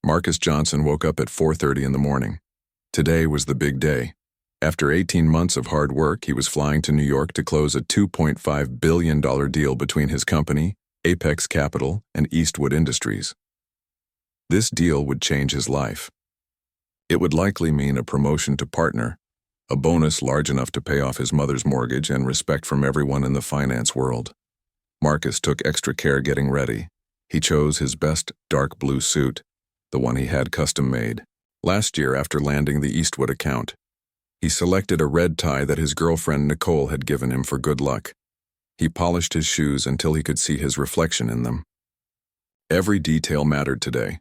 Marcus Johnson woke up at 4:30 in the morning. Today was the big day. After 18 months of hard work, he was flying to New York to close a $2.5 billion deal between his company, Apex Capital, and Eastwood Industries. This deal would change his life. It would likely mean a promotion to partner, a bonus large enough to pay off his mother's mortgage, and respect from everyone in the finance world. Marcus took extra care getting ready. He chose his best dark blue suit, the one he had custom made. Last year, after landing the Eastwood account, he selected a red tie that his girlfriend Nicole had given him for good luck. He polished his shoes until he could see his reflection in them. Every detail mattered today.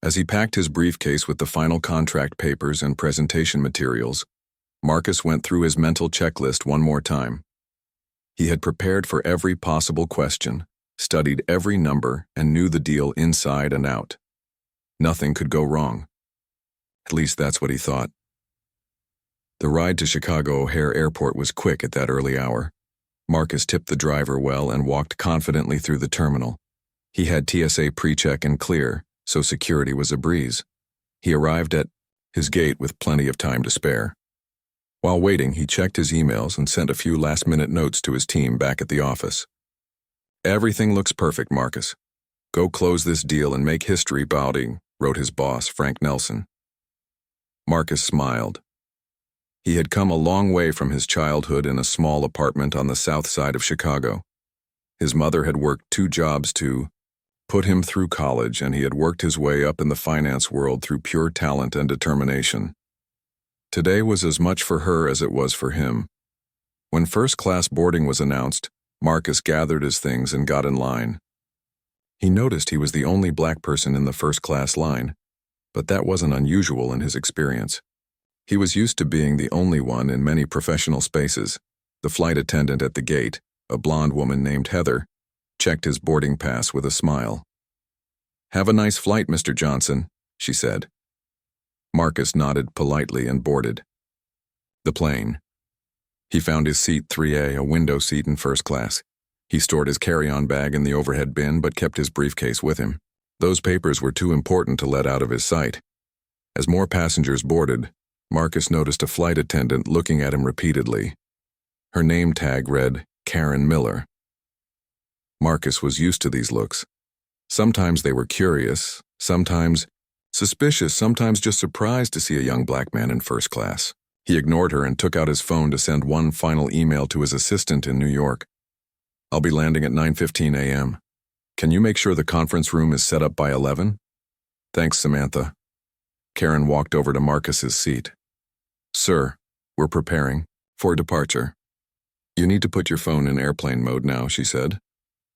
As he packed his briefcase with the final contract papers and presentation materials, Marcus went through his mental checklist one more time. He had prepared for every possible question, studied every number, and knew the deal inside and out. Nothing could go wrong. At least that's what he thought. The ride to Chicago O'Hare Airport was quick at that early hour. Marcus tipped the driver well and walked confidently through the terminal. He had TSA pre-check and clear, so security was a breeze. He arrived at his gate with plenty of time to spare. While waiting, he checked his emails and sent a few last-minute notes to his team back at the office. "Everything looks perfect, Marcus. Go close this deal and make history, Bowding," wrote his boss, Frank Nelson. Marcus smiled. He had come a long way from his childhood in a small apartment on the south side of Chicago. His mother had worked 2 jobs to put him through college, and he had worked his way up in the finance world through pure talent and determination. Today was as much for her as it was for him. When first-class boarding was announced, Marcus gathered his things and got in line. He noticed he was the only black person in the first-class line, but that wasn't unusual in his experience. He was used to being the only one in many professional spaces. The flight attendant at the gate, a blonde woman named Heather, checked his boarding pass with a smile. "Have a nice flight, Mr. Johnson," she said. Marcus nodded politely and boarded the plane. He found his seat 3A, a window seat in first class. He stored his carry-on bag in the overhead bin but kept his briefcase with him. Those papers were too important to let out of his sight. As more passengers boarded, Marcus noticed a flight attendant looking at him repeatedly. Her name tag read Karen Miller. Marcus was used to these looks. Sometimes they were curious, sometimes suspicious, sometimes just surprised to see a young black man in first class. He ignored her and took out his phone to send one final email to his assistant in New York. "I'll be landing at 9:15 a.m. Can you make sure the conference room is set up by 11? "Thanks, Samantha." Karen walked over to Marcus's seat. "Sir, we're preparing for departure. You need to put your phone in airplane mode now," she said.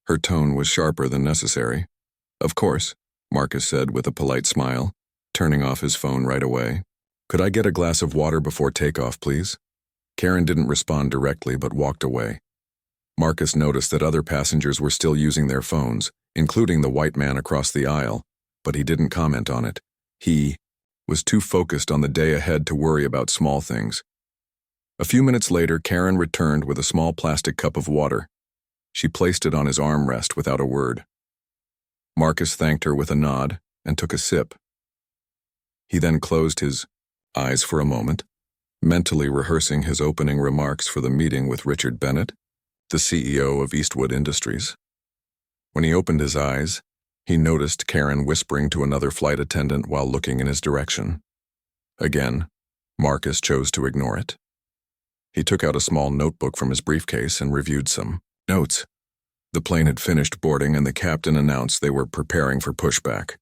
Her tone was sharper than necessary. "Of course," Marcus said with a polite smile, turning off his phone right away. "Could I get a glass of water before takeoff, please?" Karen didn't respond directly but walked away. Marcus noticed that other passengers were still using their phones, including the white man across the aisle, but he didn't comment on it. He was too focused on the day ahead to worry about small things. A few minutes later, Karen returned with a small plastic cup of water. She placed it on his armrest without a word. Marcus thanked her with a nod and took a sip. He then closed his eyes for a moment, mentally rehearsing his opening remarks for the meeting with Richard Bennett, the CEO of Eastwood Industries. When he opened his eyes, he noticed Karen whispering to another flight attendant while looking in his direction. Again, Marcus chose to ignore it. He took out a small notebook from his briefcase and reviewed some notes. The plane had finished boarding and the captain announced they were preparing for pushback.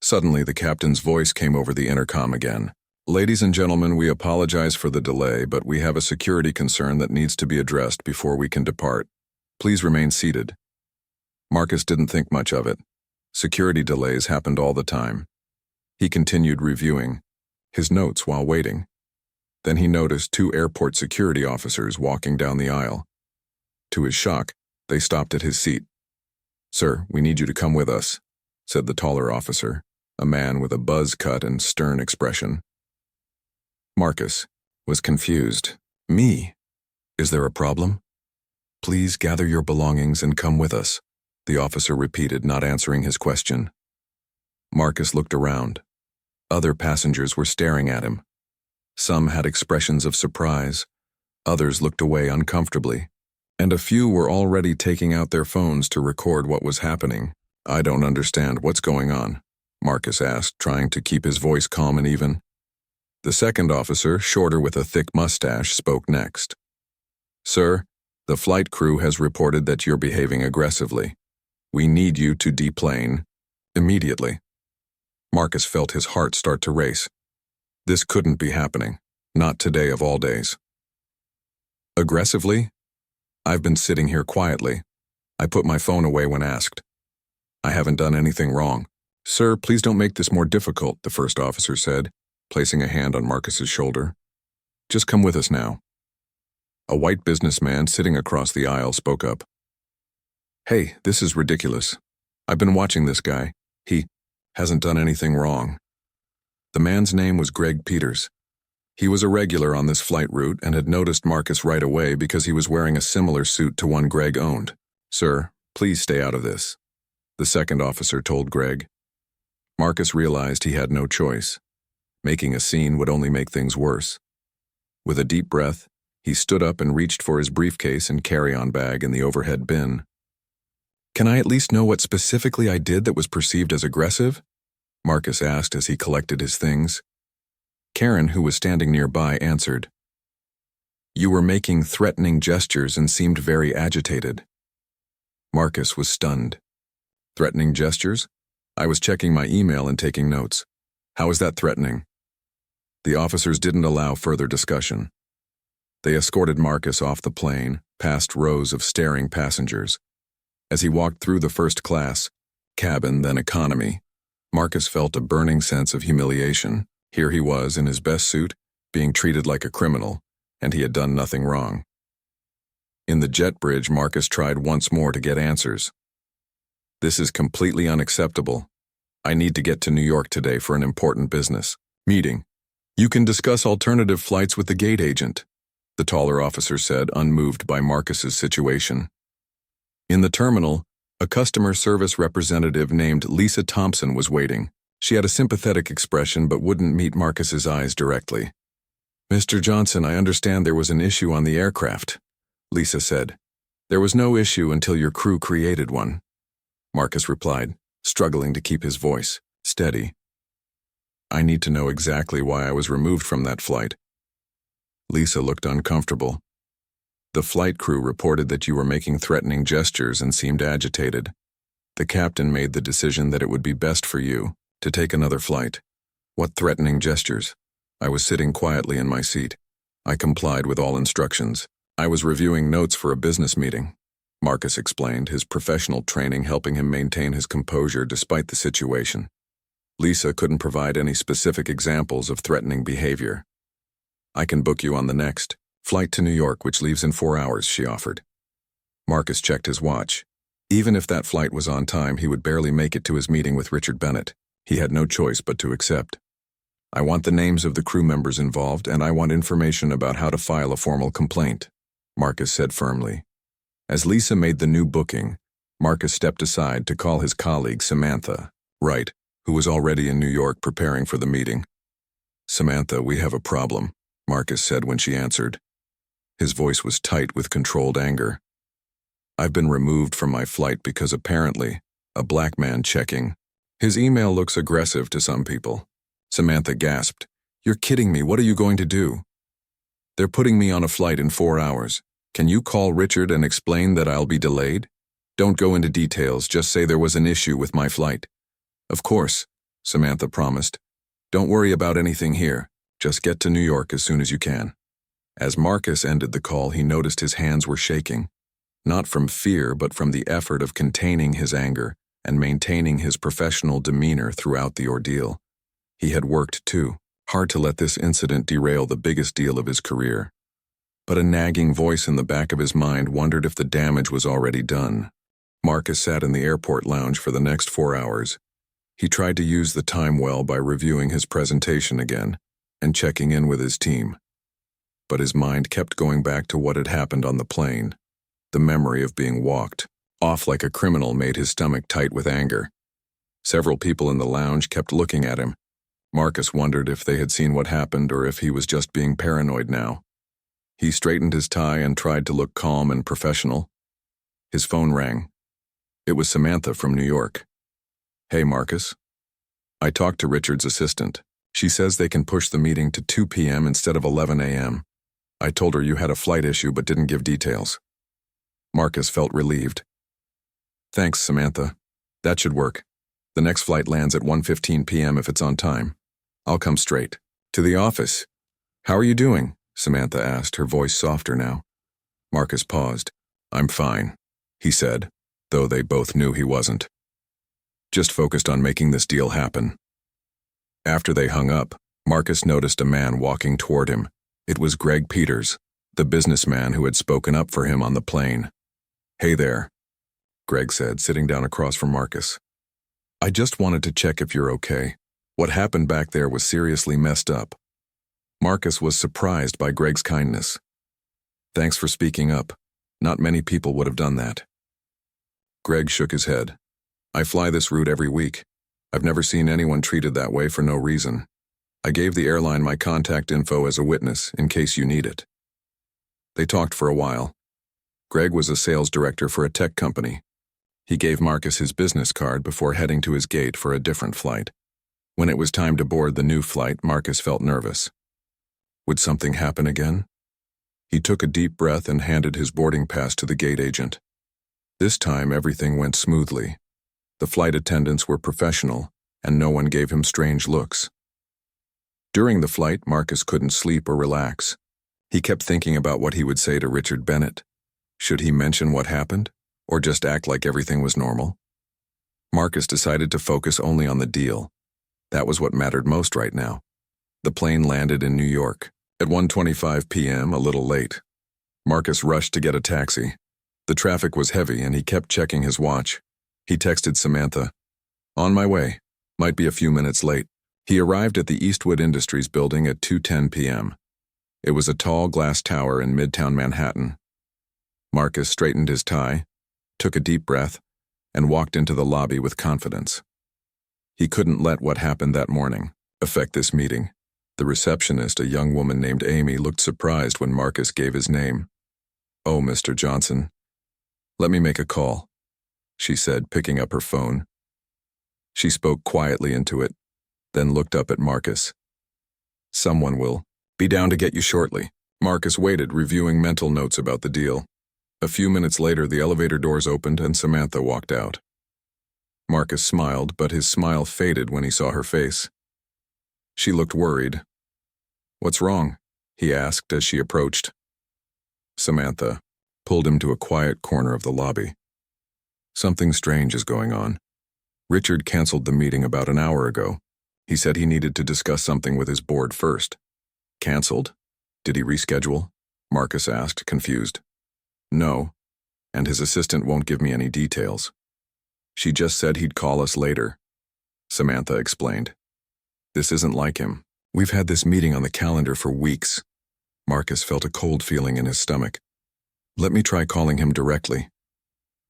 Suddenly, the captain's voice came over the intercom again. "Ladies and gentlemen, we apologize for the delay, but we have a security concern that needs to be addressed before we can depart. Please remain seated." Marcus didn't think much of it. Security delays happened all the time. He continued reviewing his notes while waiting. Then he noticed 2 airport security officers walking down the aisle. To his shock, they stopped at his seat. "Sir, we need you to come with us," said the taller officer, a man with a buzz cut and stern expression. Marcus was confused. "Me? Is there a problem?" "Please gather your belongings and come with us," the officer repeated, not answering his question. Marcus looked around. Other passengers were staring at him. Some had expressions of surprise, others looked away uncomfortably, and a few were already taking out their phones to record what was happening. "I don't understand what's going on," Marcus asked, trying to keep his voice calm and even. The second officer, shorter with a thick mustache, spoke next. "Sir, the flight crew has reported that you're behaving aggressively. We need you to deplane immediately." Marcus felt his heart start to race. This couldn't be happening, not today of all days. "Aggressively? I've been sitting here quietly. I put my phone away when asked. I haven't done anything wrong." "Sir, please don't make this more difficult," the first officer said, placing a hand on Marcus's shoulder. "Just come with us now." A white businessman sitting across the aisle spoke up. "Hey, this is ridiculous. I've been watching this guy. He hasn't done anything wrong." The man's name was Greg Peters. He was a regular on this flight route and had noticed Marcus right away because he was wearing a similar suit to one Greg owned. "Sir, please stay out of this," the second officer told Greg. Marcus realized he had no choice. Making a scene would only make things worse. With a deep breath, he stood up and reached for his briefcase and carry-on bag in the overhead bin. "Can I at least know what specifically I did that was perceived as aggressive?" Marcus asked as he collected his things. Karen, who was standing nearby, answered. "You were making threatening gestures and seemed very agitated." Marcus was stunned. "Threatening gestures? I was checking my email and taking notes. How is that threatening?" The officers didn't allow further discussion. They escorted Marcus off the plane, past rows of staring passengers. As he walked through the first class, cabin, then economy, Marcus felt a burning sense of humiliation. Here he was in his best suit, being treated like a criminal, and he had done nothing wrong. In the jet bridge, Marcus tried once more to get answers. "This is completely unacceptable. I need to get to New York today for an important business meeting. You can discuss alternative flights with the gate agent," the taller officer said, unmoved by Marcus's situation. In the terminal, a customer service representative named Lisa Thompson was waiting. She had a sympathetic expression but wouldn't meet Marcus's eyes directly. "Mr. Johnson, I understand there was an issue on the aircraft," Lisa said. "There was no issue until your crew created one," Marcus replied, struggling to keep his voice steady. "I need to know exactly why I was removed from that flight." Lisa looked uncomfortable. "The flight crew reported that you were making threatening gestures and seemed agitated. The captain made the decision that it would be best for you to take another flight." "What threatening gestures?" I was sitting quietly in my seat. I complied with all instructions. "I was reviewing notes for a business meeting," Marcus explained, his professional training helping him maintain his composure despite the situation. Lisa couldn't provide any specific examples of threatening behavior. "I can book you on the next flight to New York, which leaves in 4 hours, she offered. Marcus checked his watch. Even if that flight was on time, he would barely make it to his meeting with Richard Bennett. He had no choice but to accept. "I want the names of the crew members involved, and I want information about how to file a formal complaint," Marcus said firmly. As Lisa made the new booking, Marcus stepped aside to call his colleague Samantha Wright, who was already in New York preparing for the meeting. "Samantha, we have a problem," Marcus said when she answered. His voice was tight with controlled anger. "I've been removed from my flight because apparently, a black man checking. His email looks aggressive to some people." Samantha gasped. "You're kidding me, what are you going to do?" "They're putting me on a flight in 4 hours. Can you call Richard and explain that I'll be delayed? Don't go into details, just say there was an issue with my flight." "Of course," Samantha promised. "Don't worry about anything here. Just get to New York as soon as you can." As Marcus ended the call, he noticed his hands were shaking. Not from fear, but from the effort of containing his anger and maintaining his professional demeanor throughout the ordeal. He had worked too hard to let this incident derail the biggest deal of his career. But a nagging voice in the back of his mind wondered if the damage was already done. Marcus sat in the airport lounge for the next 4 hours. He tried to use the time well by reviewing his presentation again and checking in with his team. But his mind kept going back to what had happened on the plane. The memory of being walked off like a criminal made his stomach tight with anger. Several people in the lounge kept looking at him. Marcus wondered if they had seen what happened or if he was just being paranoid now. He straightened his tie and tried to look calm and professional. His phone rang. It was Samantha from New York. "Hey, Marcus. I talked to Richard's assistant. She says they can push the meeting to 2 p.m. instead of 11 a.m. I told her you had a flight issue but didn't give details." Marcus felt relieved. "Thanks, Samantha. That should work. The next flight lands at 1:15 p.m. if it's on time. I'll come straight to the office." "How are you doing?" Samantha asked, her voice softer now. Marcus paused. "I'm fine," he said, though they both knew he wasn't. "Just focused on making this deal happen." After they hung up, Marcus noticed a man walking toward him. It was Greg Peters, the businessman who had spoken up for him on the plane. "Hey there," Greg said, sitting down across from Marcus. "I just wanted to check if you're okay. What happened back there was seriously messed up." Marcus was surprised by Greg's kindness. "Thanks for speaking up. Not many people would have done that." Greg shook his head. "I fly this route every week. I've never seen anyone treated that way for no reason. I gave the airline my contact info as a witness in case you need it." They talked for a while. Greg was a sales director for a tech company. He gave Marcus his business card before heading to his gate for a different flight. When it was time to board the new flight, Marcus felt nervous. Would something happen again? He took a deep breath and handed his boarding pass to the gate agent. This time, everything went smoothly. The flight attendants were professional, and no one gave him strange looks. During the flight, Marcus couldn't sleep or relax. He kept thinking about what he would say to Richard Bennett. Should he mention what happened, or just act like everything was normal? Marcus decided to focus only on the deal. That was what mattered most right now. The plane landed in New York at 1:25 p.m., a little late. Marcus rushed to get a taxi. The traffic was heavy and he kept checking his watch. He texted Samantha, "On my way. Might be a few minutes late." He arrived at the Eastwood Industries building at 2:10 p.m. It was a tall glass tower in Midtown Manhattan. Marcus straightened his tie, took a deep breath, and walked into the lobby with confidence. He couldn't let what happened that morning affect this meeting. The receptionist, a young woman named Amy, looked surprised when Marcus gave his name. "Oh, Mr. Johnson. Let me make a call," she said, picking up her phone. She spoke quietly into it, then looked up at Marcus. "Someone will be down to get you shortly." Marcus waited, reviewing mental notes about the deal. A few minutes later, the elevator doors opened and Samantha walked out. Marcus smiled, but his smile faded when he saw her face. She looked worried. "What's wrong?" he asked as she approached. Samantha pulled him to a quiet corner of the lobby. "Something strange is going on. Richard canceled the meeting about an hour ago. He said he needed to discuss something with his board first." "Canceled? Did he reschedule?" Marcus asked, confused. "No, and his assistant won't give me any details. She just said he'd call us later," Samantha explained. "This isn't like him. We've had this meeting on the calendar for weeks." Marcus felt a cold feeling in his stomach. "Let me try calling him directly."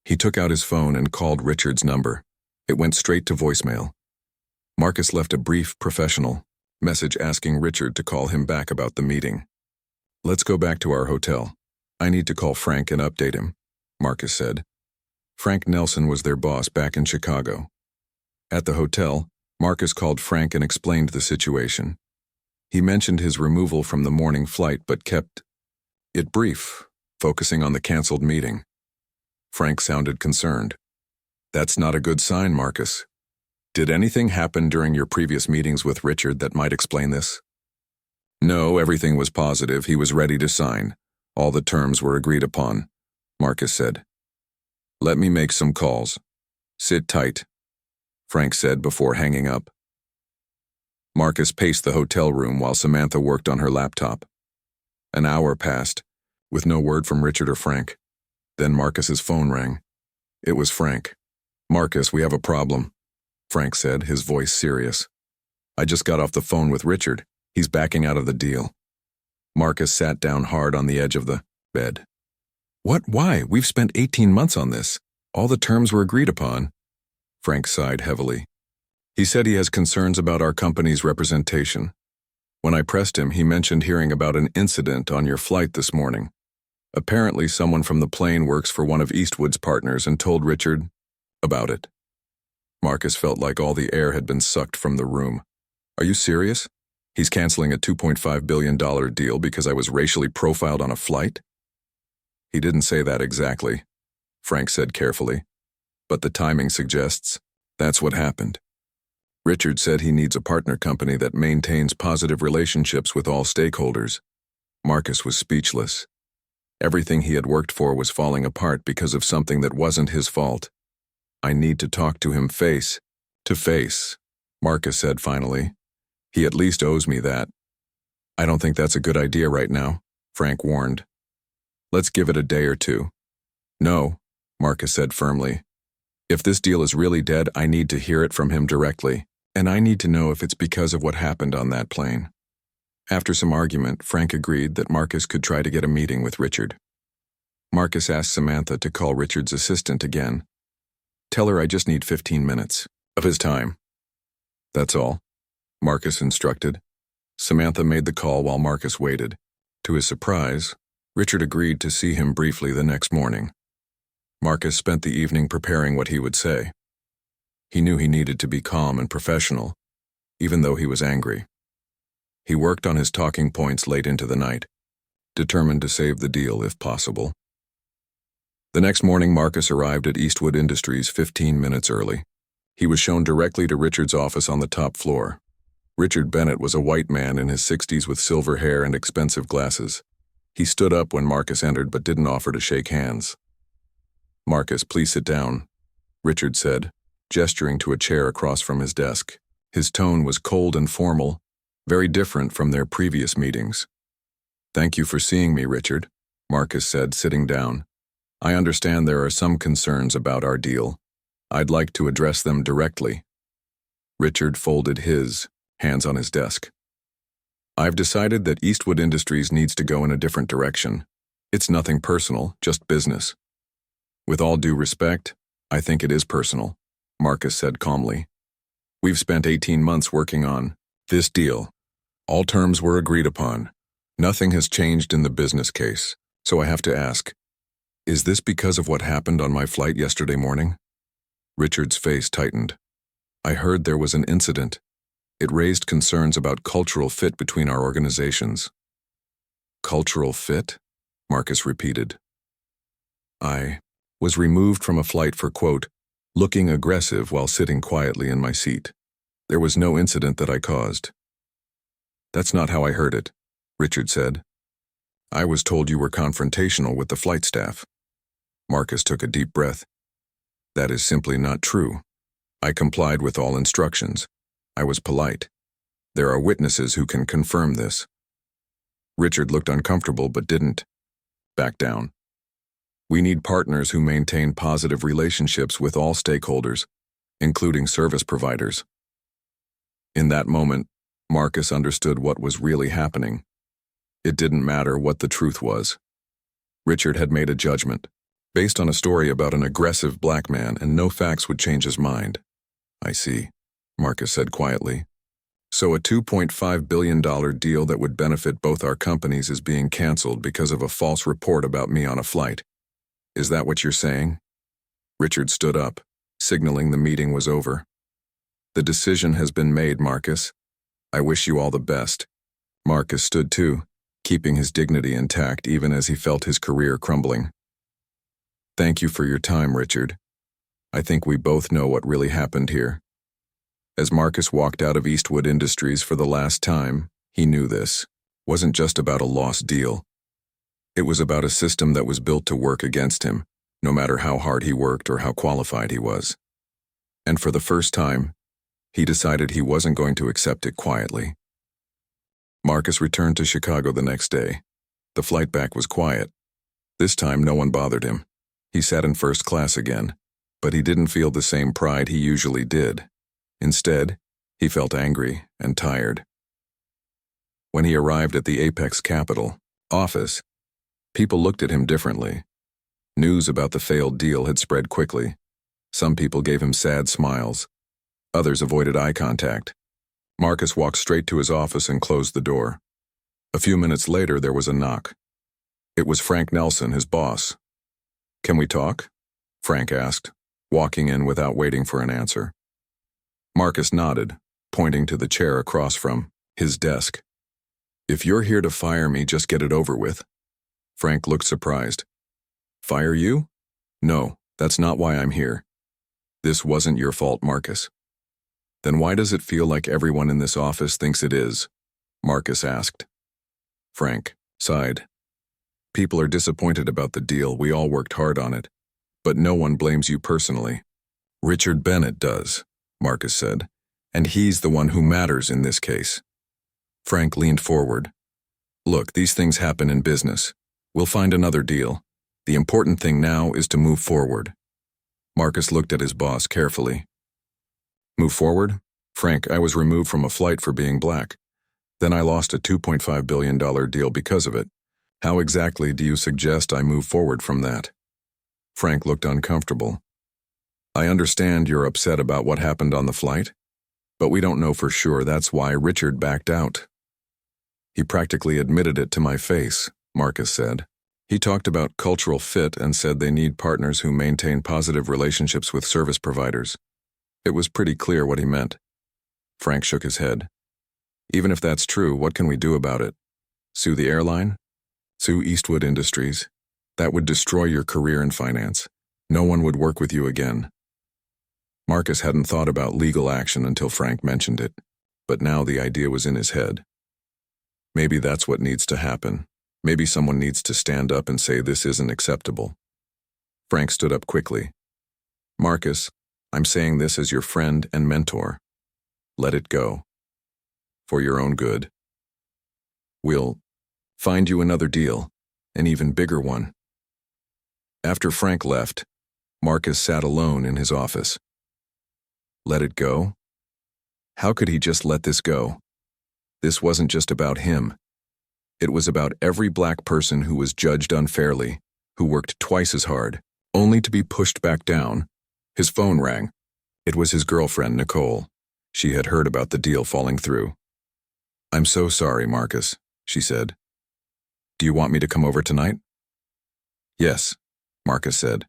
He took out his phone and called Richard's number. It went straight to voicemail. Marcus left a brief, professional message asking Richard to call him back about the meeting. "Let's go back to our hotel. I need to call Frank and update him," Marcus said. Frank Nelson was their boss back in Chicago. At the hotel, Marcus called Frank and explained the situation. He mentioned his removal from the morning flight but kept it brief, focusing on the canceled meeting. Frank sounded concerned. "That's not a good sign, Marcus. Did anything happen during your previous meetings with Richard that might explain this?" "No, everything was positive. He was ready to sign. All the terms were agreed upon," Marcus said. "Let me make some calls. Sit tight," Frank said before hanging up. Marcus paced the hotel room while Samantha worked on her laptop. An hour passed, with no word from Richard or Frank. Then Marcus's phone rang. It was Frank. "Marcus, we have a problem," Frank said, his voice serious. "I just got off the phone with Richard. He's backing out of the deal." Marcus sat down hard on the edge of the bed. "What? Why? We've spent 18 months on this. All the terms were agreed upon." Frank sighed heavily. He said he has concerns about our company's representation. When I pressed him, he mentioned hearing about an incident on your flight this morning. Apparently, someone from the plane works for one of Eastwood's partners and told Richard about it. Marcus felt like all the air had been sucked from the room. Are you serious? He's canceling a $2.5 billion deal because I was racially profiled on a flight? He didn't say that exactly, Frank said carefully, but the timing suggests that's what happened. Richard said he needs a partner company that maintains positive relationships with all stakeholders. Marcus was speechless. Everything he had worked for was falling apart because of something that wasn't his fault. I need to talk to him face to face, Marcus said finally. He at least owes me that. I don't think that's a good idea right now, Frank warned. Let's give it a day or two. No, Marcus said firmly. If this deal is really dead, I need to hear it from him directly, and I need to know if it's because of what happened on that plane. After some argument, Frank agreed that Marcus could try to get a meeting with Richard. Marcus asked Samantha to call Richard's assistant again. Tell her I just need 15 minutes of his time. That's all, Marcus instructed. Samantha made the call while Marcus waited. To his surprise, Richard agreed to see him briefly the next morning. Marcus spent the evening preparing what he would say. He knew he needed to be calm and professional, even though he was angry. He worked on his talking points late into the night, determined to save the deal if possible. The next morning, Marcus arrived at Eastwood Industries 15 minutes early. He was shown directly to Richard's office on the top floor. Richard Bennett was a white man in his 60s with silver hair and expensive glasses. He stood up when Marcus entered but didn't offer to shake hands. Marcus, please sit down, Richard said, gesturing to a chair across from his desk. His tone was cold and formal, very different from their previous meetings. Thank you for seeing me, Richard, Marcus said, sitting down. I understand there are some concerns about our deal. I'd like to address them directly. Richard folded his hands on his desk. I've decided that Eastwood Industries needs to go in a different direction. It's nothing personal, just business. With all due respect, I think it is personal, Marcus said calmly. We've spent 18 months working on this deal. All terms were agreed upon. Nothing has changed in the business case, so I have to ask, is this because of what happened on my flight yesterday morning? Richard's face tightened. I heard there was an incident. It raised concerns about cultural fit between our organizations. Cultural fit? Marcus repeated. I was removed from a flight for, quote, looking aggressive while sitting quietly in my seat. There was no incident that I caused. That's not how I heard it, Richard said. I was told you were confrontational with the flight staff. Marcus took a deep breath. That is simply not true. I complied with all instructions. I was polite. There are witnesses who can confirm this. Richard looked uncomfortable but didn't back down. We need partners who maintain positive relationships with all stakeholders, including service providers. In that moment, Marcus understood what was really happening. It didn't matter what the truth was. Richard had made a judgment, based on a story about an aggressive black man, and no facts would change his mind. I see, Marcus said quietly. So a $2.5 billion deal that would benefit both our companies is being canceled because of a false report about me on a flight. Is that what you're saying? Richard stood up, signaling the meeting was over. The decision has been made, Marcus. I wish you all the best. Marcus stood too, keeping his dignity intact even as he felt his career crumbling. Thank you for your time, Richard. I think we both know what really happened here. As Marcus walked out of Eastwood Industries for the last time, he knew this wasn't just about a lost deal. It was about a system that was built to work against him, no matter how hard he worked or how qualified he was. And for the first time, he decided he wasn't going to accept it quietly. Marcus returned to Chicago the next day. The flight back was quiet. This time, no one bothered him. He sat in first class again, but he didn't feel the same pride he usually did. Instead, he felt angry and tired. When he arrived at the Apex Capital office, people looked at him differently. News about the failed deal had spread quickly. Some people gave him sad smiles. Others avoided eye contact. Marcus walked straight to his office and closed the door. A few minutes later, there was a knock. It was Frank Nelson, his boss. "Can we talk?" Frank asked, walking in without waiting for an answer. Marcus nodded, pointing to the chair across from his desk. "If you're here to fire me, just get it over with." Frank looked surprised. "Fire you? No, that's not why I'm here." "This wasn't your fault, Marcus." "Then why does it feel like everyone in this office thinks it is?" Marcus asked. Frank sighed. "People are disappointed about the deal. We all worked hard on it. But no one blames you personally." "Richard Bennett does," Marcus said, "and he's the one who matters in this case." Frank leaned forward. "Look, these things happen in business. We'll find another deal. The important thing now is to move forward." Marcus looked at his boss carefully. "Move forward? Frank, I was removed from a flight for being black. Then I lost a $2.5 billion deal because of it. How exactly do you suggest I move forward from that?" Frank looked uncomfortable. "I understand you're upset about what happened on the flight, but we don't know for sure. That's why Richard backed out." "He practically admitted it to my face," Marcus said. "He talked about cultural fit and said they need partners who maintain positive relationships with service providers. It was pretty clear what he meant." Frank shook his head. "Even if that's true, what can we do about it? Sue the airline? Sue Eastwood Industries? That would destroy your career in finance. No one would work with you again." Marcus hadn't thought about legal action until Frank mentioned it, but now the idea was in his head. Maybe that's what needs to happen. Maybe someone needs to stand up and say this isn't acceptable. Frank stood up quickly. "Marcus, I'm saying this as your friend and mentor. Let it go. For your own good. We'll find you another deal, an even bigger one." After Frank left, Marcus sat alone in his office. Let it go? How could he just let this go? This wasn't just about him. It was about every black person who was judged unfairly, who worked twice as hard, only to be pushed back down. His phone rang. It was his girlfriend, Nicole. She had heard about the deal falling through. "I'm so sorry, Marcus," she said. "Do you want me to come over tonight?" "Yes," Marcus said.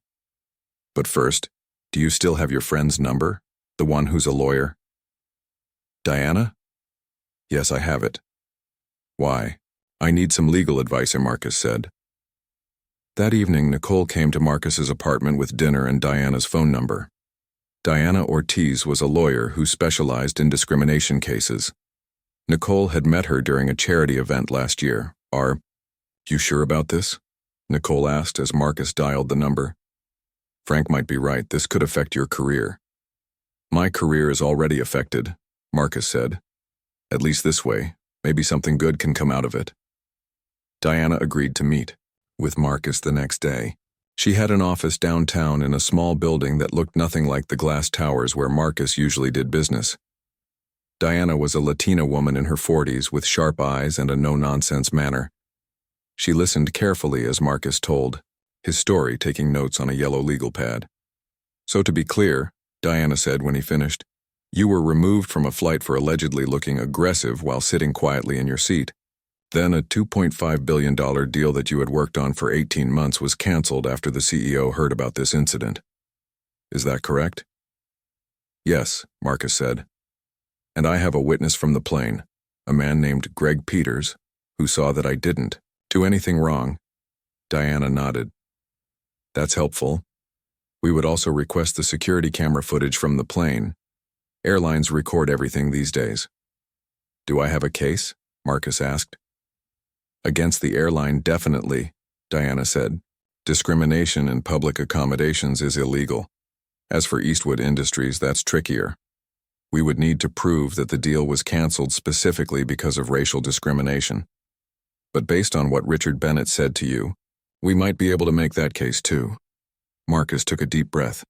"But first, do you still have your friend's number? The one who's a lawyer?" "Diana?" "Yes, I have it." "Why?" "I need some legal advice," Marcus said. That evening, Nicole came to Marcus's apartment with dinner and Diana's phone number. Diana Ortiz was a lawyer who specialized in discrimination cases. Nicole had met her during a charity event last year. "Are you sure about this?" Nicole asked as Marcus dialed the number. "Frank might be right. This could affect your career." "My career is already affected," Marcus said. "At least this way, maybe something good can come out of it." Diana agreed to meet with Marcus the next day. She had an office downtown in a small building that looked nothing like the glass towers where Marcus usually did business. Diana was a Latina woman in her 40s with sharp eyes and a no-nonsense manner. She listened carefully as Marcus told his story, taking notes on a yellow legal pad. "So to be clear," Diana said when he finished, "you were removed from a flight for allegedly looking aggressive while sitting quietly in your seat. Then a $2.5 billion deal that you had worked on for 18 months was canceled after the CEO heard about this incident. Is that correct?" "Yes," Marcus said. "And I have a witness from the plane, a man named Greg Peters, who saw that I didn't do anything wrong." Diana nodded. "That's helpful. We would also request the security camera footage from the plane. Airlines record everything these days." "Do I have a case?" Marcus asked. "Against the airline, definitely," Diana said. "Discrimination in public accommodations is illegal. As for Eastwood Industries, that's trickier. We would need to prove that the deal was canceled specifically because of racial discrimination. But based on what Richard Bennett said to you, we might be able to make that case too." Marcus took a deep breath.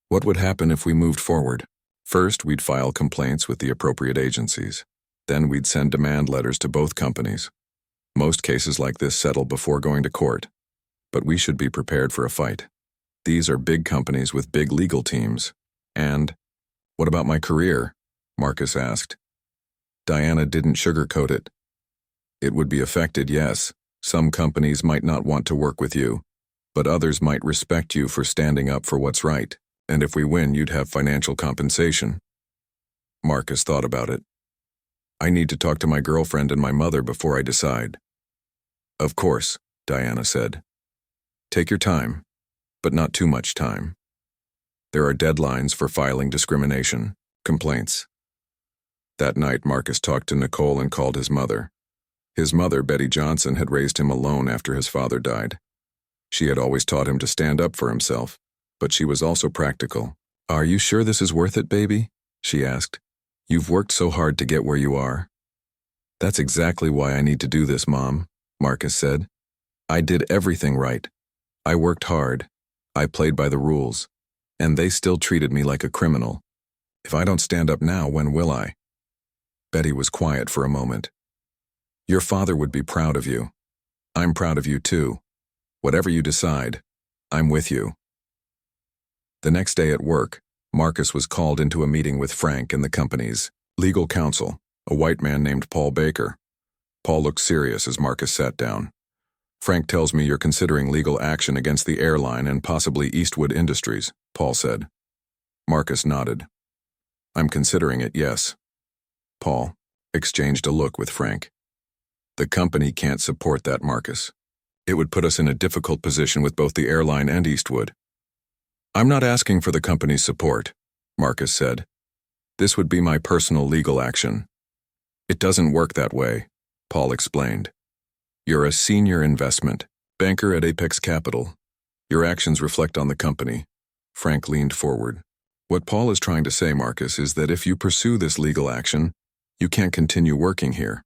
What would happen if we moved forward? First, we'd file complaints with the appropriate agencies. Then we'd send demand letters to both companies. Most cases like this settle before going to court. But we should be prepared for a fight. These are big companies with big legal teams. And What about my career? Marcus asked. Diana didn't sugarcoat it. It would be affected, yes. Some companies might not want to work with you, but others might respect you for standing up for what's right, and if we win, you'd have financial compensation. Marcus thought about it. I need to talk to my girlfriend and my mother before I decide. Of course, Diana said. Take your time, but not too much time. There are deadlines for filing discrimination complaints. That night, Marcus talked to Nicole and called his mother. His mother, Betty Johnson, had raised him alone after his father died. She had always taught him to stand up for himself, but she was also practical. Are you sure this is worth it, baby? She asked. You've worked so hard to get where you are. That's exactly why I need to do this, Mom, Marcus said. I did everything right. I worked hard. I played by the rules. And they still treated me like a criminal. If I don't stand up now, when will I? Betty was quiet for a moment. Your father would be proud of you. I'm proud of you too. Whatever you decide, I'm with you. The next day at work, Marcus was called into a meeting with Frank and the company's legal counsel, a white man named Paul Baker. Paul looked serious as Marcus sat down. Frank tells me you're considering legal action against the airline and possibly Eastwood Industries, Paul said. Marcus nodded. I'm considering it, yes. Paul exchanged a look with Frank. The company can't support that, Marcus. It would put us in a difficult position with both the airline and Eastwood. I'm not asking for the company's support, Marcus said. This would be my personal legal action. It doesn't work that way, Paul explained. You're a senior investment banker at Apex Capital. Your actions reflect on the company. Frank leaned forward. What Paul is trying to say, Marcus, is that if you pursue this legal action, you can't continue working here.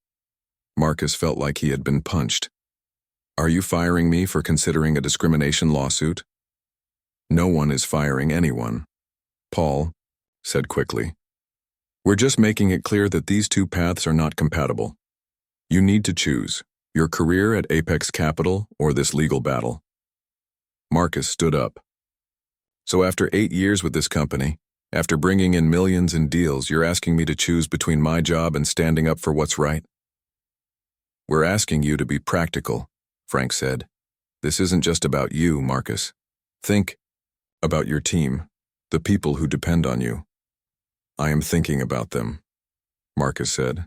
Marcus felt like he had been punched. Are you firing me for considering a discrimination lawsuit? No one is firing anyone, Paul said quickly. We're just making it clear that these two paths are not compatible. You need to choose your career at Apex Capital or this legal battle. Marcus stood up. So after 8 years with this company, after bringing in millions in deals, you're asking me to choose between my job and standing up for what's right? We're asking you to be practical, Frank said. This isn't just about you, Marcus. Think about your team, the people who depend on you. I am thinking about them, Marcus said.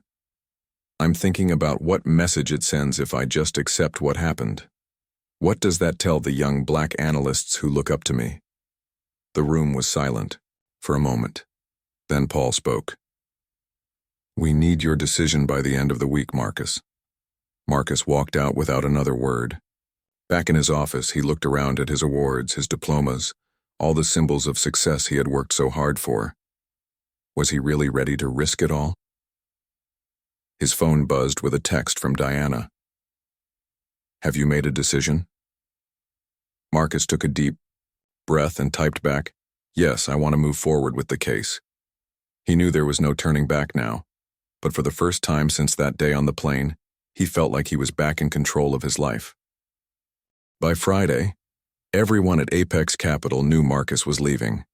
I'm thinking about what message it sends if I just accept what happened. What does that tell the young black analysts who look up to me? The room was silent for a moment. Then Paul spoke. We need your decision by the end of the week, Marcus. Marcus walked out without another word. Back in his office, he looked around at his awards, his diplomas, all the symbols of success he had worked so hard for. Was he really ready to risk it all? His phone buzzed with a text from Diana. Have you made a decision? Marcus took a deep breath and typed back, Yes, I want to move forward with the case. He knew there was no turning back now, but for the first time since that day on the plane, he felt like he was back in control of his life. By Friday, everyone at Apex Capital knew Marcus was leaving.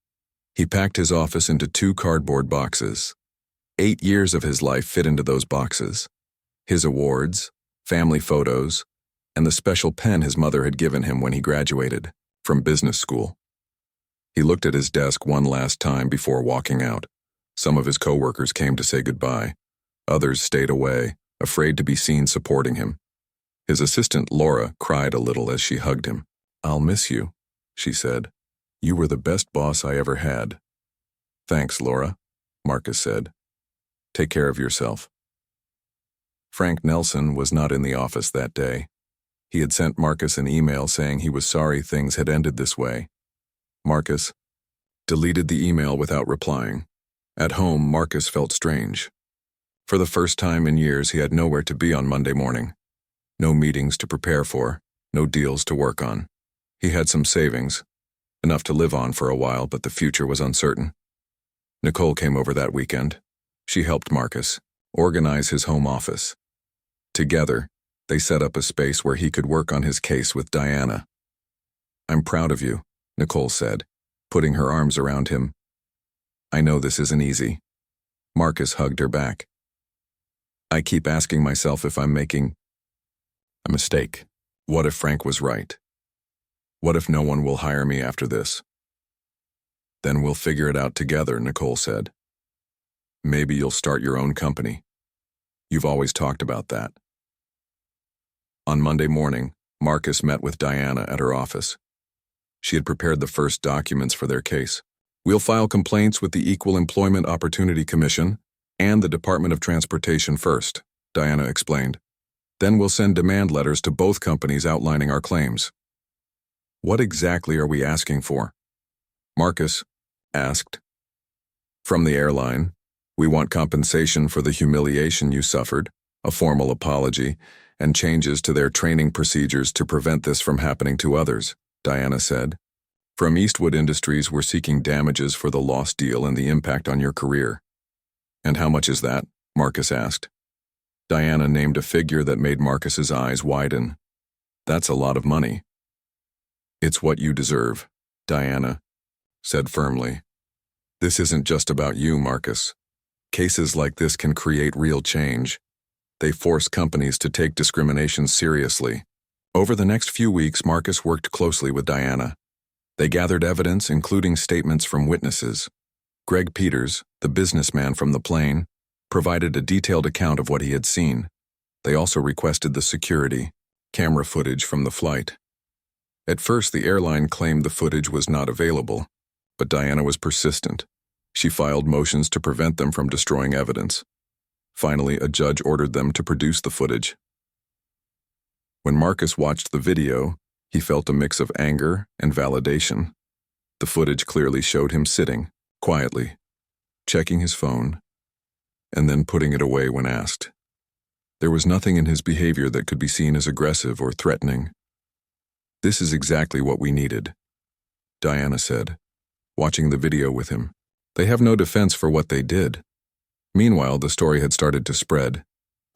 He packed his office into 2 cardboard boxes. 8 years of his life fit into those boxes. His awards, family photos, and the special pen his mother had given him when he graduated from business school. He looked at his desk one last time before walking out. Some of his coworkers came to say goodbye. Others stayed away, afraid to be seen supporting him. His assistant, Laura, cried a little as she hugged him. I'll miss you, she said. You were the best boss I ever had. Thanks, Laura, Marcus said. Take care of yourself. Frank Nelson was not in the office that day. He had sent Marcus an email saying he was sorry things had ended this way. Marcus deleted the email without replying. At home, Marcus felt strange. For the first time in years, he had nowhere to be on Monday morning. No meetings to prepare for, no deals to work on. He had some savings, enough to live on for a while, but the future was uncertain. Nicole came over that weekend. She helped Marcus organize his home office. Together, they set up a space where he could work on his case with Diana. I'm proud of you, Nicole said, putting her arms around him. I know this isn't easy. Marcus hugged her back. I keep asking myself if I'm making a mistake. What if Frank was right? What if no one will hire me after this? Then we'll figure it out together, Nicole said. Maybe you'll start your own company. You've always talked about that. On Monday morning, Marcus met with Diana at her office. She had prepared the first documents for their case. We'll file complaints with the Equal Employment Opportunity Commission and the Department of Transportation first, Diana explained. Then we'll send demand letters to both companies outlining our claims. What exactly are we asking for? Marcus asked. From the airline, we want compensation for the humiliation you suffered, a formal apology, and changes to their training procedures to prevent this from happening to others, Diana said. From Eastwood Industries, we're seeking damages for the lost deal and the impact on your career. And how much is that? Marcus asked. Diana named a figure that made Marcus's eyes widen. That's a lot of money. It's what you deserve, Diana said firmly. This isn't just about you, Marcus. Cases like this can create real change. They force companies to take discrimination seriously. Over the next few weeks, Marcus worked closely with Diana. They gathered evidence, including statements from witnesses. Greg Peters, the businessman from the plane, provided a detailed account of what he had seen. They also requested the security camera footage from the flight. At first, the airline claimed the footage was not available, but Diana was persistent. She filed motions to prevent them from destroying evidence. Finally, a judge ordered them to produce the footage. When Marcus watched the video, he felt a mix of anger and validation. The footage clearly showed him sitting, quietly, checking his phone, and then putting it away when asked. There was nothing in his behavior that could be seen as aggressive or threatening. This is exactly what we needed, Diana said, watching the video with him. They have no defense for what they did. Meanwhile, the story had started to spread.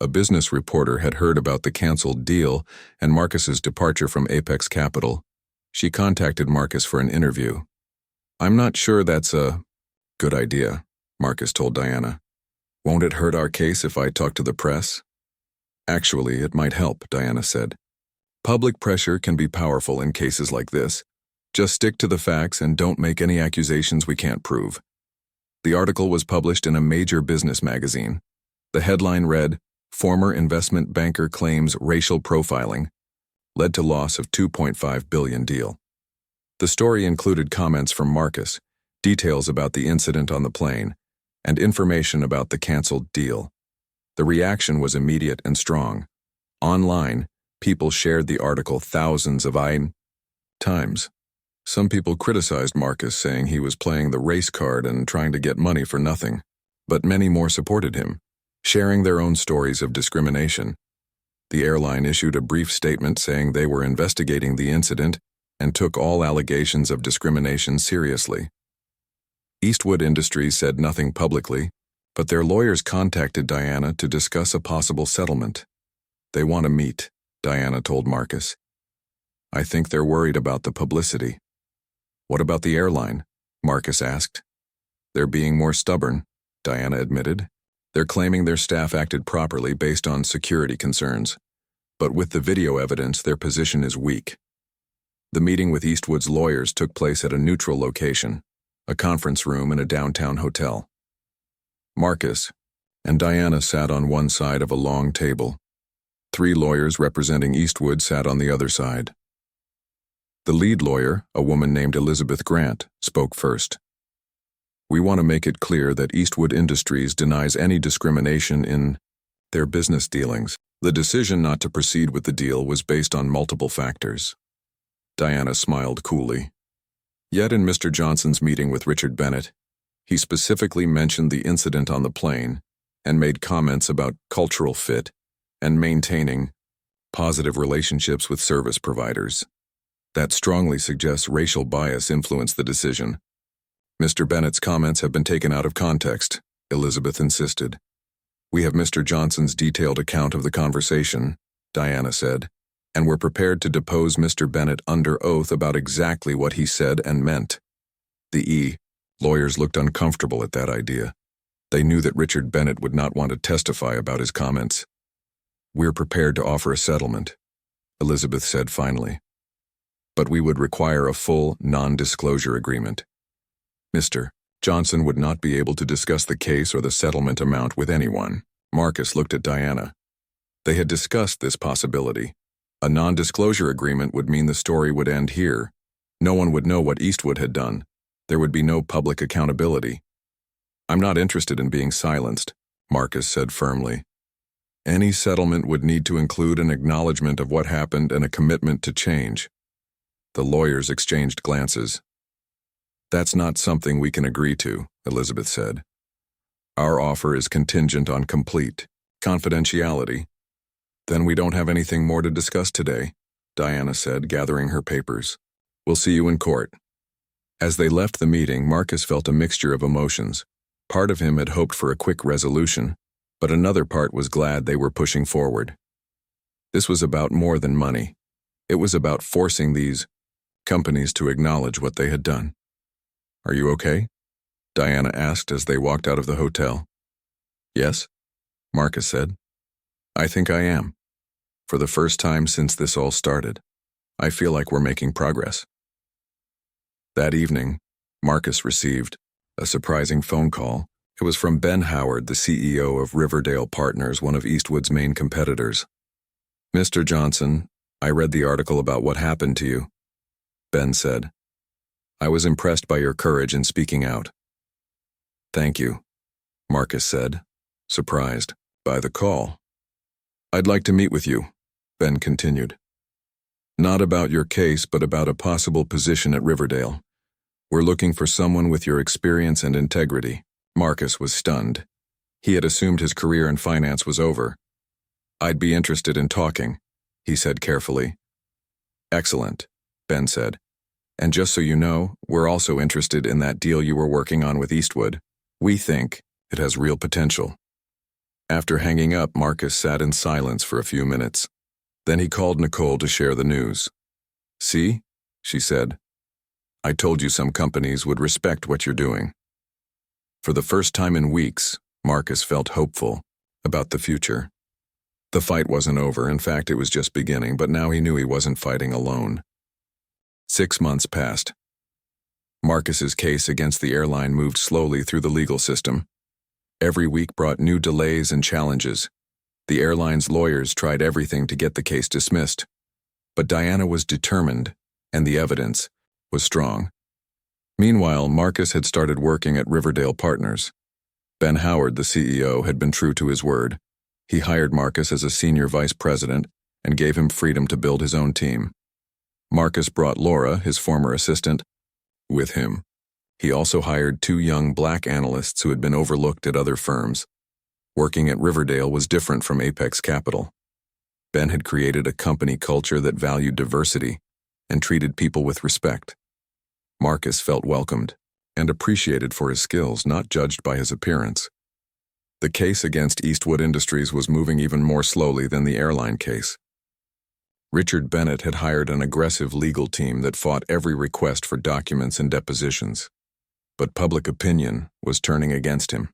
A business reporter had heard about the canceled deal and Marcus's departure from Apex Capital. She contacted Marcus for an interview. I'm not sure that's a good idea, Marcus told Diana. Won't it hurt our case if I talk to the press? Actually, it might help, Diana said. Public pressure can be powerful in cases like this. Just stick to the facts and don't make any accusations we can't prove. The article was published in a major business magazine. The headline read, Former investment banker claims racial profiling led to loss of $2.5 billion deal. The story included comments from Marcus, details about the incident on the plane, and information about the canceled deal. The reaction was immediate and strong. Online, people shared the article thousands of times. Some people criticized Marcus, saying he was playing the race card and trying to get money for nothing. But many more supported him, sharing their own stories of discrimination. The airline issued a brief statement saying they were investigating the incident and took all allegations of discrimination seriously. Eastwood Industries said nothing publicly, but their lawyers contacted Diana to discuss a possible settlement. They want to meet, Diana told Marcus. I think they're worried about the publicity. What about the airline? Marcus asked. They're being more stubborn, Diana admitted. They're claiming their staff acted properly based on security concerns. But with the video evidence, their position is weak. The meeting with Eastwood's lawyers took place at a neutral location, a conference room in a downtown hotel. Marcus and Diana sat on one side of a long table. 3 lawyers representing Eastwood sat on the other side. The lead lawyer, a woman named Elizabeth Grant, spoke first. We want to make it clear that Eastwood Industries denies any discrimination in their business dealings. The decision not to proceed with the deal was based on multiple factors. Diana smiled coolly. Yet in Mr. Johnson's meeting with Richard Bennett, he specifically mentioned the incident on the plane and made comments about cultural fit and maintaining positive relationships with service providers. That strongly suggests racial bias influenced the decision. Mr. Bennett's comments have been taken out of context, Elizabeth insisted. We have Mr. Johnson's detailed account of the conversation, Diana said, and we're prepared to depose Mr. Bennett under oath about exactly what he said and meant. The Lawyers looked uncomfortable at that idea. They knew that Richard Bennett would not want to testify about his comments. "We're prepared to offer a settlement," Elizabeth said finally. "But we would require a full, non-disclosure agreement. Mr. Johnson would not be able to discuss the case or the settlement amount with anyone." Marcus looked at Diana. They had discussed this possibility. A non-disclosure agreement would mean the story would end here. No one would know what Eastwood had done. There would be no public accountability. "I'm not interested in being silenced," Marcus said firmly. "Any settlement would need to include an acknowledgement of what happened and a commitment to change." The lawyers exchanged glances. "That's not something we can agree to," Elizabeth said. "Our offer is contingent on complete confidentiality." "Then we don't have anything more to discuss today," Diana said, gathering her papers. "We'll see you in court." As they left the meeting, Marcus felt a mixture of emotions. Part of him had hoped for a quick resolution, but another part was glad they were pushing forward. This was about more than money. It was about forcing these companies to acknowledge what they had done. "Are you okay?" Diana asked as they walked out of the hotel. "Yes," Marcus said. "I think I am. For the first time since this all started, I feel like we're making progress." That evening, Marcus received a surprising phone call. It was from Ben Howard, the CEO of Riverdale Partners, one of Eastwood's main competitors. "Mr. Johnson, I read the article about what happened to you," Ben said. "I was impressed by your courage in speaking out." "Thank you," Marcus said, surprised by the call. "I'd like to meet with you," Ben continued. "Not about your case, but about a possible position at Riverdale. We're looking for someone with your experience and integrity." Marcus was stunned. He had assumed his career in finance was over. "I'd be interested in talking," he said carefully. "Excellent," Ben said. "And just so you know, we're also interested in that deal you were working on with Eastwood. We think it has real potential." After hanging up, Marcus sat in silence for a few minutes. Then he called Nicole to share the news. "See," she said. "I told you some companies would respect what you're doing." For the first time in weeks, Marcus felt hopeful about the future. The fight wasn't over. In fact, it was just beginning, but now he knew he wasn't fighting alone. 6 months passed. Marcus's case against the airline moved slowly through the legal system. Every week brought new delays and challenges. The airline's lawyers tried everything to get the case dismissed. But Diana was determined, and the evidence was strong. Meanwhile, Marcus had started working at Riverdale Partners. Ben Howard, the CEO, had been true to his word. He hired Marcus as a senior vice president and gave him freedom to build his own team. Marcus brought Laura, his former assistant, with him. He also hired 2 young black analysts who had been overlooked at other firms. Working at Riverdale was different from Apex Capital. Ben had created a company culture that valued diversity and treated people with respect. Marcus felt welcomed and appreciated for his skills, not judged by his appearance. The case against Eastwood Industries was moving even more slowly than the airline case. Richard Bennett had hired an aggressive legal team that fought every request for documents and depositions. But public opinion was turning against him.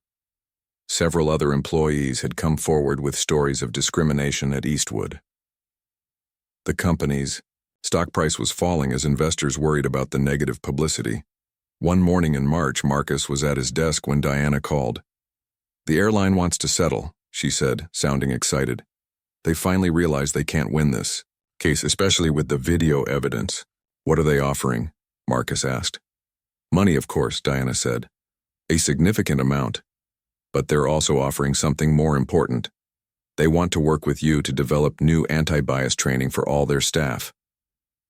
Several other employees had come forward with stories of discrimination at Eastwood. The company's stock price was falling as investors worried about the negative publicity. One morning in March, Marcus was at his desk when Diana called. "The airline wants to settle," she said, sounding excited. "They finally realize they can't win this case, especially with the video evidence." "What are they offering?" Marcus asked. "Money, of course," Diana said. "A significant amount. But they're also offering something more important. They want to work with you to develop new anti-bias training for all their staff.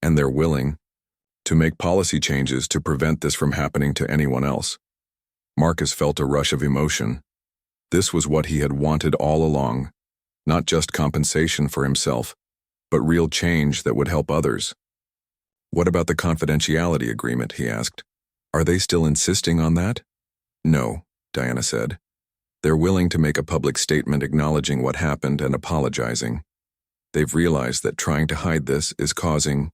And they're willing to make policy changes to prevent this from happening to anyone else." Marcus felt a rush of emotion. This was what he had wanted all along, not just compensation for himself, but real change that would help others. "What about the confidentiality agreement?" he asked. "Are they still insisting on that?" "No," Diana said. "They're willing to make a public statement acknowledging what happened and apologizing. They've realized that trying to hide this is causing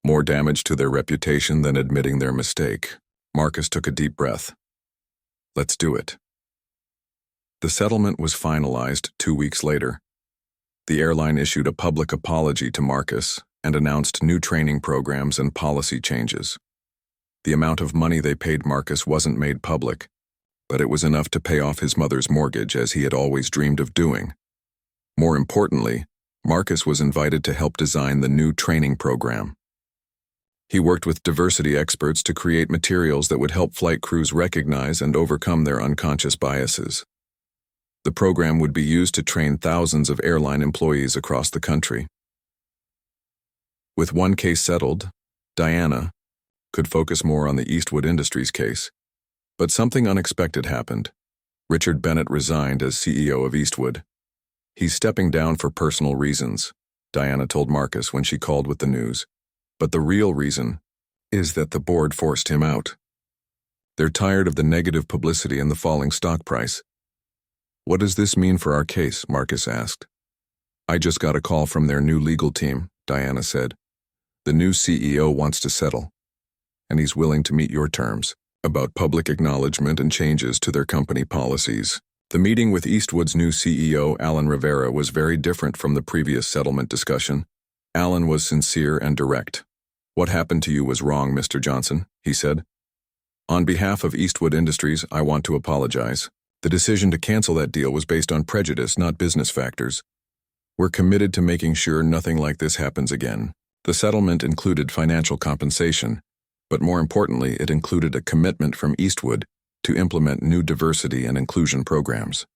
more damage to their reputation than admitting their mistake." Marcus took a deep breath. Let's do it. The settlement was finalized 2 weeks later. The airline issued a public apology to Marcus and announced new training programs and policy changes. The amount of money they paid Marcus wasn't made public, but it was enough to pay off his mother's mortgage, as he had always dreamed of doing. More importantly, Marcus was invited to help design the new training program. He worked with diversity experts to create materials that would help flight crews recognize and overcome their unconscious biases. The program would be used to train thousands of airline employees across the country. With one case settled, Diana could focus more on the Eastwood Industries case. But something unexpected happened. Richard Bennett resigned as CEO of Eastwood. He's stepping down for personal reasons, Diana told Marcus when she called with the news. But the real reason is that the board forced him out. They're tired of the negative publicity and the falling stock price. What does this mean for our case? Marcus asked. I just got a call from their new legal team, Diana said. The new CEO wants to settle, and he's willing to meet your terms about public acknowledgement and changes to their company policies. The meeting with Eastwood's new CEO, Alan Rivera, was very different from the previous settlement discussion. Alan was sincere and direct. What happened to you was wrong, Mr. Johnson, he said. On behalf of Eastwood Industries, I want to apologize. The decision to cancel that deal was based on prejudice, not business factors. We're committed to making sure nothing like this happens again. The settlement included financial compensation, but more importantly, it included a commitment from Eastwood to implement new diversity and inclusion programs.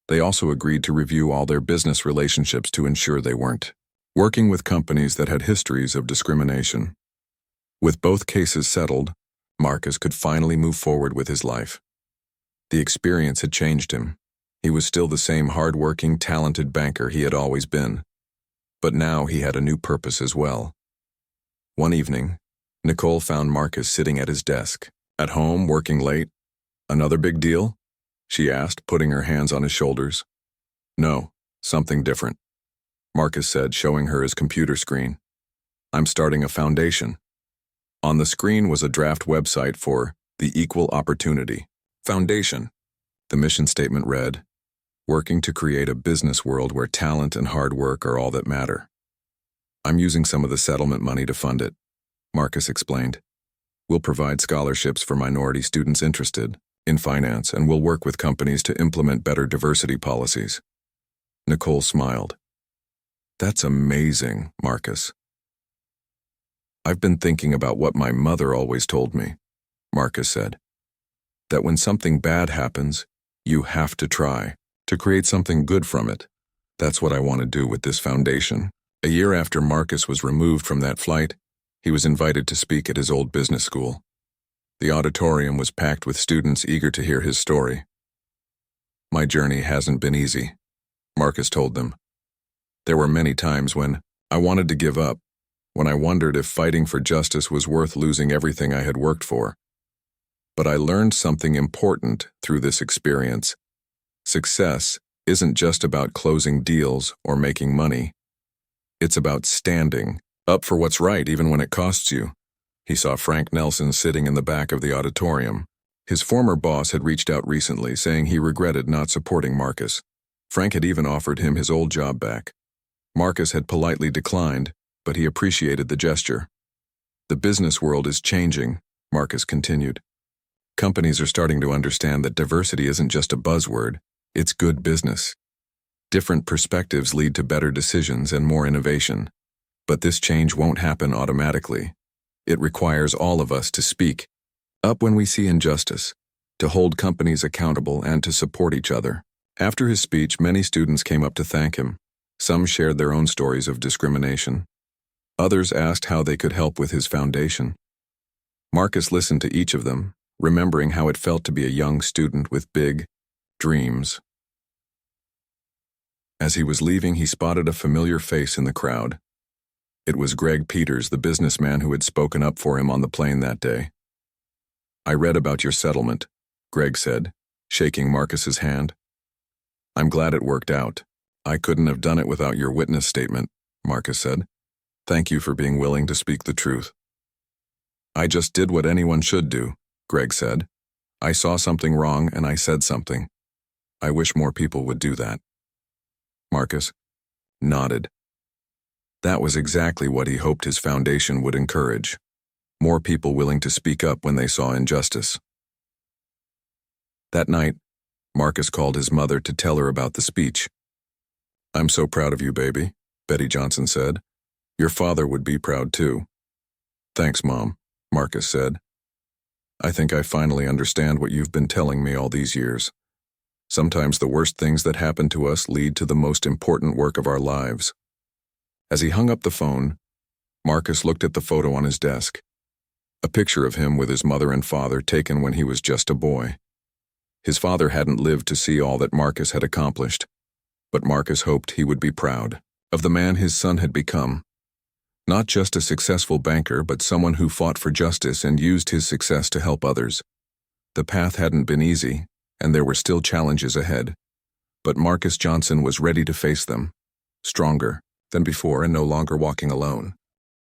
They also agreed to review all their business relationships to ensure they weren't working with companies that had histories of discrimination. With both cases settled, Marcus could finally move forward with his life. The experience had changed him. He was still the same hard-working, talented banker he had always been. But now he had a new purpose as well. One evening, Nicole found Marcus sitting at his desk. At home, working late. Another big deal? She asked, putting her hands on his shoulders. No, something different, Marcus said, showing her his computer screen. I'm starting a foundation. On the screen was a draft website for the Equal Opportunity Foundation. The mission statement read, working to create a business world where talent and hard work are all that matter. I'm using some of the settlement money to fund it, Marcus explained. We'll provide scholarships for minority students interested in finance, and we'll work with companies to implement better diversity policies. Nicole smiled. That's amazing, Marcus. I've been thinking about what my mother always told me, Marcus said. That when something bad happens, you have to try to create something good from it. That's what I want to do with this foundation. A year after Marcus was removed from that flight, he was invited to speak at his old business school. The auditorium was packed with students eager to hear his story. My journey hasn't been easy, Marcus told them. There were many times when I wanted to give up, when I wondered if fighting for justice was worth losing everything I had worked for. But I learned something important through this experience. Success isn't just about closing deals or making money. It's about standing up for what's right even when it costs you. He saw Frank Nelson sitting in the back of the auditorium. His former boss had reached out recently, saying he regretted not supporting Marcus. Frank had even offered him his old job back. Marcus had politely declined, but he appreciated the gesture. The business world is changing, Marcus continued. Companies are starting to understand that diversity isn't just a buzzword, it's good business. Different perspectives lead to better decisions and more innovation. But this change won't happen automatically. It requires all of us to speak up when we see injustice, to hold companies accountable, and to support each other. After his speech, many students came up to thank him. Some shared their own stories of discrimination. Others asked how they could help with his foundation. Marcus listened to each of them, remembering how it felt to be a young student with big dreams. As he was leaving, he spotted a familiar face in the crowd. It was Greg Peters, the businessman who had spoken up for him on the plane that day. I read about your settlement, Greg said, shaking Marcus's hand. I'm glad it worked out. I couldn't have done it without your witness statement, Marcus said. Thank you for being willing to speak the truth. I just did what anyone should do, Greg said. I saw something wrong and I said something. I wish more people would do that. Marcus nodded. That was exactly what he hoped his foundation would encourage. More people willing to speak up when they saw injustice. That night, Marcus called his mother to tell her about the speech. "I'm so proud of you, baby," Betty Johnson said. "Your father would be proud too." "Thanks, Mom," Marcus said. "I think I finally understand what you've been telling me all these years. Sometimes the worst things that happen to us lead to the most important work of our lives." As he hung up the phone, Marcus looked at the photo on his desk. A picture of him with his mother and father taken when he was just a boy. His father hadn't lived to see all that Marcus had accomplished, but Marcus hoped he would be proud of the man his son had become. Not just a successful banker, but someone who fought for justice and used his success to help others. The path hadn't been easy, and there were still challenges ahead. But Marcus Johnson was ready to face them, stronger than before and no longer walking alone.